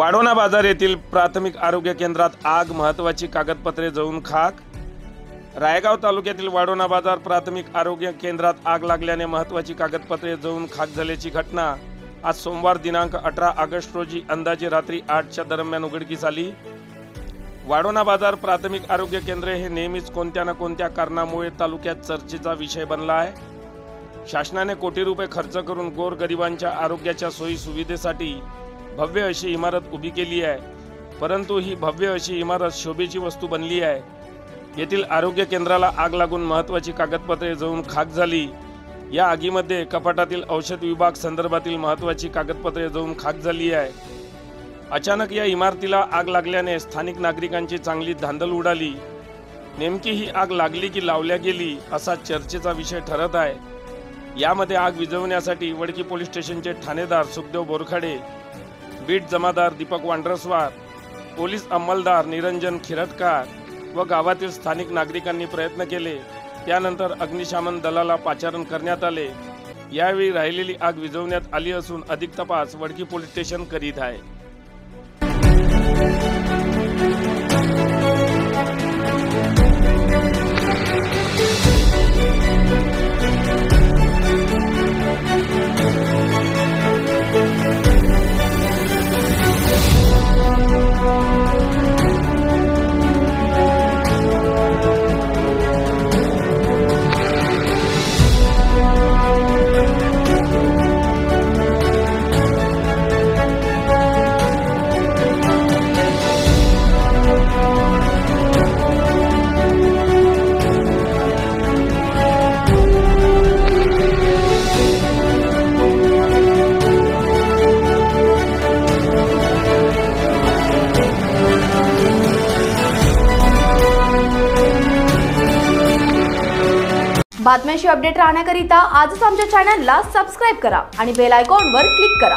वाढोणा बाजार येथील प्राथमिक आरोग्य केंद्रात आग, महत्त्वाची कागदपत्रे जळून खाक। रायगाव तालुक्यातील वाढोणा बाजार प्राथमिक आरोग्य केंद्रात आग लागल्याने महत्त्वाची कागदपत्रे जळून खाक झाल्याची घटना आज सोमवार दिनांक 18 ऑगस्ट रोजी अंदाजे रात्री 8च्या दरम्यान उघडकीस आली। वाढोणा बाजार प्राथमिक आरोग्य केंद्र हे नेहमीच कोणत्या ना कोणत्या कारणामुळे तालुक्यात चर्चेचा विषय बनला आहे। शासनाने कोटी रुपये खर्च करून गोरगरिबांच्या आरोग्याच्या सोयी सुविधेसाठी भव्य अशी इमारत उभी केली आहे, परंतु ही भव्य अशी इमारत शोभेची वस्तू बनली आहे। येथील आरोग्य केंद्राला आग लागून महत्त्वाची कागदपत्रे जळून खाक झाली। या आगीमध्ये कपाटातील औषध विभाग संदर्भातील महत्त्वाची कागदपत्रे जळून खाक झाली आहे। अचानक या इमारतीला आग लागल्याने स्थानिक नागरिकांची चांगली धांदल उडाली। नेमकी ही आग लागली की लावल्या गेली असा चर्चेचा विषय ठरत आहे। यामध्ये आग विझवण्यासाठी वडकी पोलीस स्टेशनचे ठाणेदार सुखदेव बोरखाडे, बीट जमादार दीपक वांड्रस्वार, पोलीस अंमलदार निरंजन खिरटकार व गावातील स्थानिक नागरिकांनी प्रयत्न केले। त्यानंतर अग्निशमन दलाला पाचारण करण्यात आले। यावेळी राहिलेली आग विझवण्यात आली असून अधिक तपास वडकी पोलीस स्टेशन करीत आहे। बातम्यांशी अपडेट राहण्याकरिता आजच आमच्या चॅनलला सबस्क्राइब करा आणि बेल आयकॉनवर क्लिक करा।